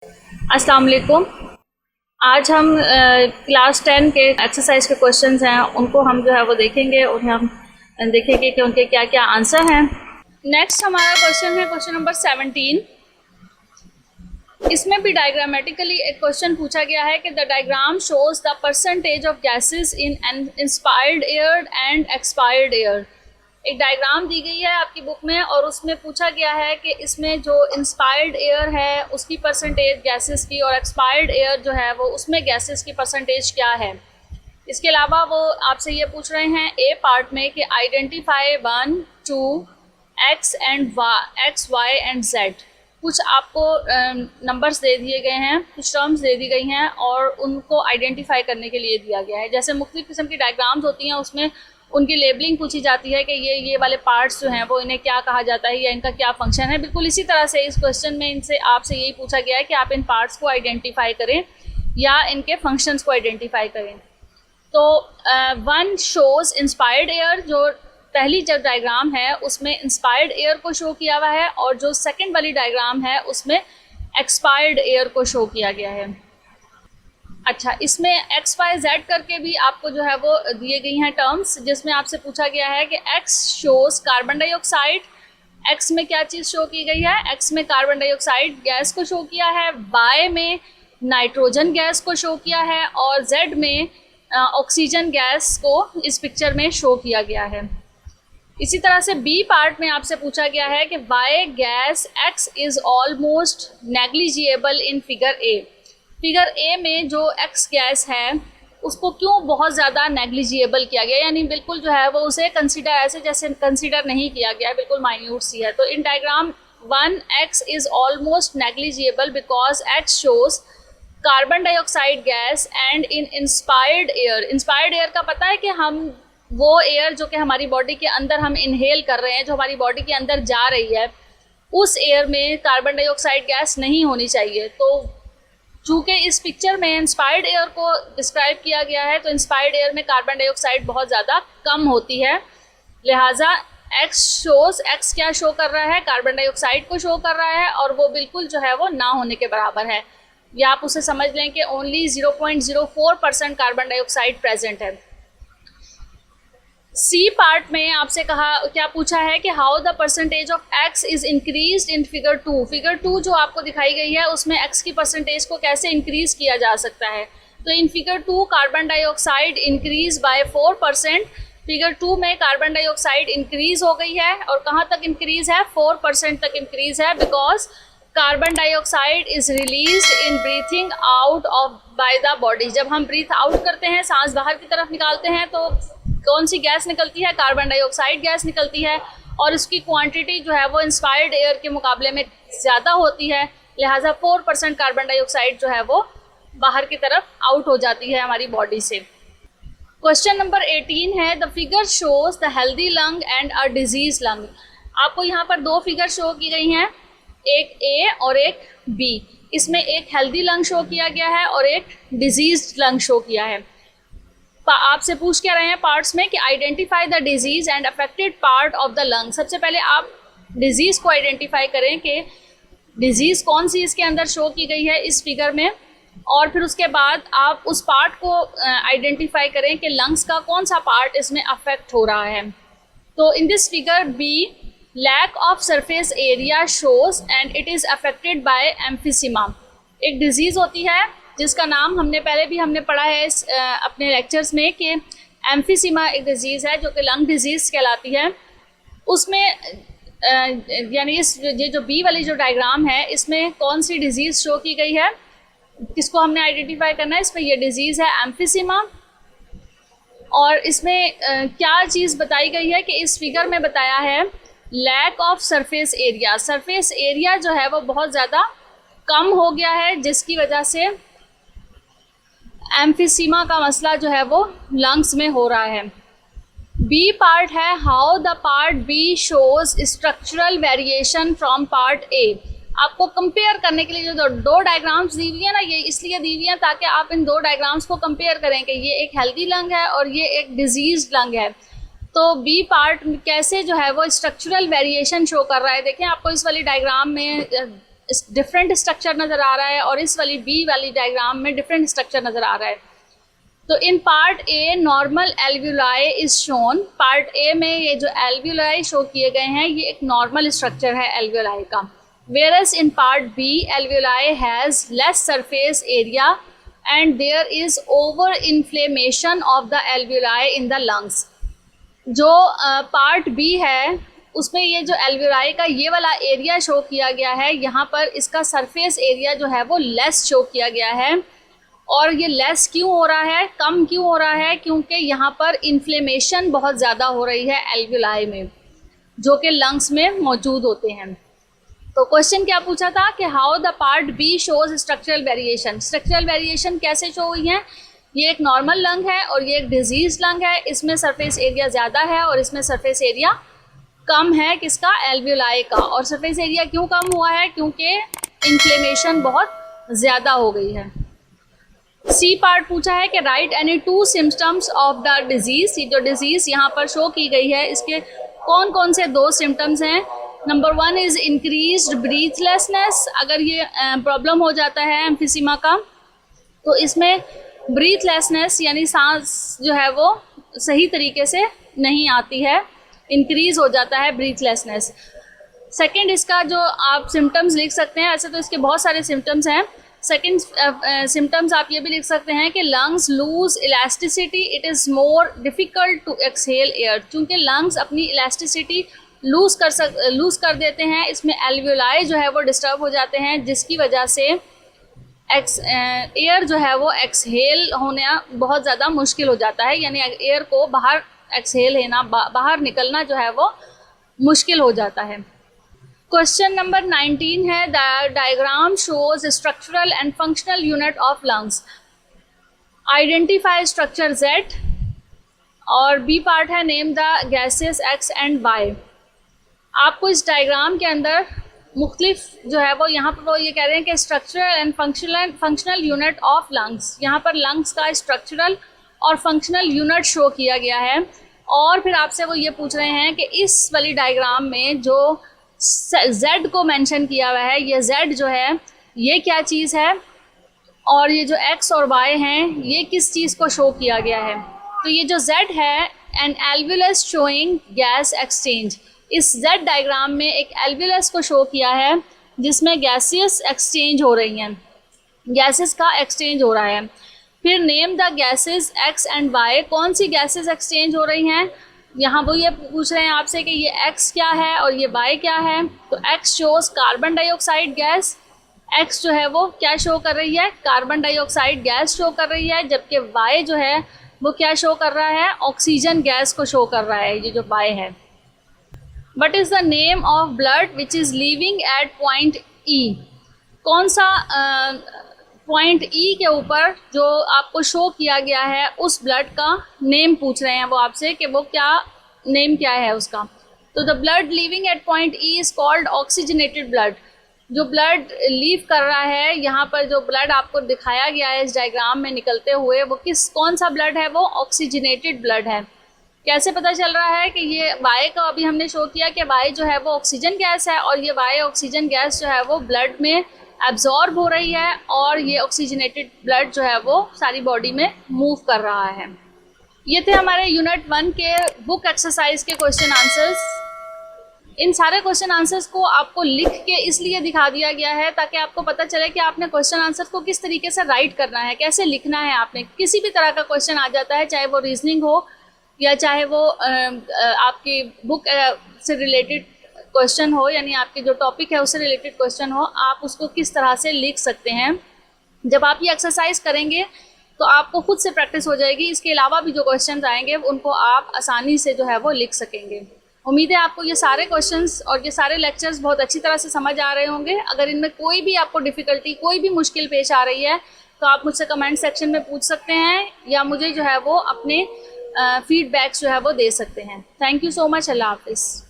अस्सलाम वालेकुम। आज हम क्लास 10 के एक्सरसाइज के क्वेश्चंस हैं, उनको हम जो है वो देखेंगे, उन्हें हम देखेंगे कि उनके क्या क्या आंसर हैं। नेक्स्ट हमारा क्वेश्चन है क्वेश्चन नंबर 17। इसमें भी डायग्रामेटिकली एक क्वेश्चन पूछा गया है कि the diagram shows the percentage of gases in inspired air and expired air. एक डायग्राम दी गई है आपकी बुक में और उसमें पूछा गया है कि इसमें जो इंस्पायर्ड एयर है उसकी परसेंटेज गैसेस की और एक्सपायर्ड एयर जो है वो उसमें गैसेस की परसेंटेज क्या है। इसके अलावा वो आपसे ये पूछ रहे हैं ए पार्ट में कि identify 1, 2 x and x y and z. कुछ आपको नंबर्स दे दिए गए हैं, कुछ टर्म्स दे दी गई हैं और उनको आइडेंटिफाई करने के लिए दिया गया है। जैसे मुख्तलिफ किस्म की डायग्राम्स होती हैं, उसमें उनकी लेबलिंग पूछी जाती है कि ये वाले पार्ट्स जो हैं वो इन्हें क्या कहा जाता है या इनका क्या फंक्शन है। बिल्कुल इसी तरह से इस क्वेश्चन में इनसे आपसे यही पूछा गया है कि आप इन पार्ट्स को आइडेंटिफाई करें या इनके फंक्शंस को आइडेंटिफाई करें। तो 1 शोज इंस्पायर्ड एयर, जो पहली जो डायग्राम है उसमें इंस्पायर्ड एयर को शो किया हुआ है और जो सेकेंड वाली डायग्राम है उसमें एक्सपायर्ड एयर को शो किया गया है। अच्छा, इसमें एक्स वाई जेड करके भी आपको जो है वो दिए गई हैं टर्म्स, जिसमें आपसे पूछा गया है कि x shows carbon dioxide. X में क्या चीज़ शो की गई है? एक्स में कार्बन डाइऑक्साइड गैस को शो किया है, वाई में नाइट्रोजन गैस को शो किया है और जेड में ऑक्सीजन गैस को इस पिक्चर में शो किया गया है। इसी तरह से बी पार्ट में आपसे पूछा गया है कि why gas X is almost negligible in figure A. Figure A में जो एक्स गैस है उसको क्यों बहुत ज़्यादा नेग्लिजिएबल किया गया, यानी बिल्कुल जो है वो उसे कंसीडर ऐसे जैसे कंसीडर नहीं किया गया, बिल्कुल माइन्यूट सी है। तो in diagram 1 X is almost negligible because X shows carbon dioxide gas and in inspired air. Inspired air का पता है कि हम वो एयर जो कि हमारी बॉडी के अंदर हम इनहेल कर रहे हैं, जो हमारी बॉडी के अंदर जा रही है, उस एयर में कार्बन डाइऑक्साइड गैस नहीं होनी चाहिए। तो चूँकि इस पिक्चर में इंस्पायर्ड एयर को डिस्क्राइब किया गया है तो इंस्पायर्ड एयर में कार्बन डाइऑक्साइड बहुत ज़्यादा कम होती है, लिहाजा एक्स क्या शो कर रहा है? कार्बन डाइऑक्साइड को शो कर रहा है और वो बिल्कुल जो है वो ना होने के बराबर है, या आप उसे समझ लें कि ओनली 0.04% कार्बन डाइऑक्साइड प्रेजेंट है। सी पार्ट में आपसे क्या पूछा है कि how the percentage of x is increased in figure 2। Figure 2 जो आपको दिखाई गई है उसमें एक्स की परसेंटेज को कैसे इंक्रीज किया जा सकता है। तो in figure 2 carbon dioxide increase by 4%। Figure 2 में कार्बन डाइऑक्साइड इंक्रीज हो गई है और कहाँ तक इंक्रीज है? 4% तक इंक्रीज है, because carbon dioxide is released in breathing out of by the body. जब हम ब्रीथ आउट करते हैं, सांस बाहर की तरफ निकालते हैं, तो कौन सी गैस निकलती है? कार्बन डाइऑक्साइड गैस निकलती है और उसकी क्वांटिटी जो है वो इंस्पायर्ड एयर के मुकाबले में ज़्यादा होती है, लिहाजा 4% कार्बन डाइऑक्साइड जो है वो बाहर की तरफ आउट हो जाती है हमारी बॉडी से। क्वेश्चन नंबर 18 है the figure shows the healthy lung and a disease lung. आपको यहाँ पर 2 फिगर शो की गई हैं, एक ए और एक बी। इसमें एक हेल्दी लंग शो किया गया है और एक डिजीज लंग शो किया है। आपसे पूछ क्या रहे हैं पार्ट्स में कि identify the disease and affected part of the lung. सबसे पहले आप डिजीज को आइडेंटिफाई करें कि डिजीज कौन सी इसके अंदर शो की गई है इस फिगर में, और फिर उसके बाद आप उस पार्ट को आइडेंटिफाई करें कि लंग्स का कौन सा पार्ट इसमें अफेक्ट हो रहा है। तो in this figure B lack of surface area shows and it is affected by emphysema. एक डिजीज़ होती है जिसका नाम हमने पढ़ा है अपने लेक्चर्स में कि एम्फिसीमा एक डिज़ीज़ है जो कि लंग डिजीज़ कहलाती है। उसमें यानी ये जो बी वाली जो डायग्राम है इसमें कौन सी डिज़ीज़ शो की गई है, किसको हमने आइडेंटिफाई करना है? इसमें ये डिज़ीज़ है एम्फिसीमा। और इसमें क्या चीज़ बताई गई है कि इस फिगर में बताया है lack of surface area. Surface area जो है वो बहुत ज़्यादा कम हो गया है, जिसकी वजह से एम्फिसीमा का मसला जो है वो लंग्स में हो रहा है। बी पार्ट है how the part B shows structural variation from part A. आपको कंपेयर करने के लिए जो 2 डायग्राम्स दी हुई है ना, ये इसलिए दी हुई है ताकि आप इन 2 डायग्राम्स को कंपेयर करें कि ये एक हेल्दी लंग है और ये एक डिजीज लंग है। तो बी पार्ट कैसे जो है वो स्ट्रक्चरल वेरिएशन शो कर रहा है। देखें, आपको इस वाली डायग्राम में डिफरेंट स्ट्रक्चर नज़र आ रहा है और इस वाली बी वाली डायग्राम में डिफरेंट स्ट्रक्चर नज़र आ रहा है। तो in part a normal alveoli is shown, part A में ये जो एल्व्यूलाई शो किए गए हैं ये एक नॉर्मल स्ट्रक्चर है एल्व्यूलाई का। Whereas in part B alveoli has less surface area and there is over inflammation of the alveoli in the lungs. जो पार्ट बी है उसमें ये जो एल्व्यूलाई का ये वाला एरिया शो किया गया है, यहाँ पर इसका सरफेस एरिया जो है वो लेस शो किया गया है। और ये लेस क्यों हो रहा है, कम क्यों हो रहा है? क्योंकि यहाँ पर इन्फ्लेमेशन बहुत ज़्यादा हो रही है एल्व्यूलाई में, जो कि लंग्स में मौजूद होते हैं। तो क्वेश्चन क्या पूछा था कि how the part B shows structural variation. Structural variation कैसे शो हुई है? ये एक नॉर्मल लंग है और ये एक डिजीज लंग है, इसमें सरफेस एरिया ज़्यादा है और इसमें सरफेस एरिया कम है, किसका? एल्व्यूलाई का। और सरफेस एरिया क्यों कम हुआ है? क्योंकि इन्फ्लेमेशन बहुत ज़्यादा हो गई है। सी पार्ट पूछा है कि right any two symptoms of the disease. ये जो डिजीज़ यहाँ पर शो की गई है इसके कौन कौन से दो सिम्टम्स हैं? Number 1 is increased breathlessness. अगर ये प्रॉब्लम हो जाता है एम्फिसीमा का तो इसमें ब्रीथलेसनेस यानी सांस जो है वो सही तरीके से नहीं आती है, इंक्रीज हो जाता है ब्रीथलेसनेस। सेकंड इसका जो आप सिम्टम्स लिख सकते हैं, ऐसे तो इसके बहुत सारे सिम्टम्स हैं। सेकंड सिम्टम्स आप ये भी लिख सकते हैं कि lungs lose elasticity, it is more difficult to exhale air. चूँकि लंग्स अपनी इलास्टिसिटी लूज़ कर देते हैं, इसमें एल्व्यूलाई जो है वो डिस्टर्ब हो जाते हैं, जिसकी वजह से एयर जो है वो एक्सहेल होना बहुत ज़्यादा मुश्किल हो जाता है, यानी एयर को बाहर एक्सहेल लेना, बाहर निकलना जो है वो मुश्किल हो जाता है। क्वेश्चन नंबर 19 है the diagram shows structural and functional unit of lungs, identify structure Z। और बी पार्ट है name the gases X and Y। आपको इस डायग्राम के अंदर मुख्तलिफ जो है वो यहाँ पर वो ये कह रहे हैं कि structural and functional unit of lungs, यहाँ पर लंग्स का स्ट्रक्चरल और फंक्शनल यूनिट शो किया गया है। और फिर आपसे वो ये पूछ रहे हैं कि इस वाली डायग्राम में जो Z को मेंशन किया हुआ है, ये Z जो है ये क्या चीज़ है और ये जो X और Y हैं ये किस चीज़ को शो किया गया है? तो ये जो Z है an alveolus showing gas exchange, इस Z डायग्राम में एक एल्व्यूलस को शो किया है जिसमें गैसेस एक्सचेंज हो रही हैं, गैसेस का एक्सचेंज हो रहा है। फिर name the gases X and Y, कौन सी गैसेस एक्सचेंज हो रही हैं? यहाँ वो ये पूछ रहे हैं आपसे कि ये X क्या है और ये Y क्या है। तो X shows carbon dioxide gas, X जो है वो क्या शो कर रही है? कार्बन डाइऑक्साइड गैस शो कर रही है, जबकि Y जो है वो क्या शो कर रहा है? ऑक्सीजन गैस को शो कर रहा है, ये जो Y है। What is the name of blood which is leaving at point E? कौन सा पॉइंट E के ऊपर जो आपको शो किया गया है उस ब्लड का नेम पूछ रहे हैं वो आपसे कि वो क्या नेम क्या है उसका। तो the blood leaving at point E is called oxygenated blood. जो ब्लड लीव कर रहा है, यहाँ पर जो ब्लड आपको दिखाया गया है इस डायग्राम में निकलते हुए, वो कौन सा ब्लड है? वो ऑक्सीजनेटेड ब्लड है। कैसे पता चल रहा है कि ये Y का अभी हमने शो किया कि Y जो है वो ऑक्सीजन गैस है और ये Y ऑक्सीजन गैस जो है वो ब्लड में एब्जॉर्ब हो रही है और ये ऑक्सीजनेटेड ब्लड जो है वो सारी बॉडी में मूव कर रहा है। ये थे हमारे यूनिट 1 के बुक एक्सरसाइज के क्वेश्चन आंसर्स। इन सारे क्वेश्चन आंसर्स को आपको लिख के इसलिए दिखा दिया गया है ताकि आपको पता चले कि आपने क्वेश्चन आंसर्स को किस तरीके से राइट करना है, कैसे लिखना है। आपने किसी भी तरह का क्वेश्चन आ जाता है, चाहे वो रीजनिंग हो या चाहे वो आपकी बुक से रिलेटेड क्वेश्चन हो, यानी आपके जो टॉपिक है उससे रिलेटेड क्वेश्चन हो, आप उसको किस तरह से लिख सकते हैं। जब आप ये एक्सरसाइज करेंगे तो आपको खुद से प्रैक्टिस हो जाएगी। इसके अलावा भी जो क्वेश्चन आएंगे उनको आप आसानी से जो है वो लिख सकेंगे। उम्मीद है आपको ये सारे क्वेश्चंस और ये सारे लेक्चर्स बहुत अच्छी तरह से समझ आ रहे होंगे। अगर इनमें कोई भी आपको डिफ़िकल्टी, कोई भी मुश्किल पेश आ रही है तो आप मुझसे कमेंट सेक्शन में पूछ सकते हैं या मुझे जो है वो अपने फीडबैक्स जो है वो दे सकते हैं। Thank you so much. अल्लाह हाफिज़।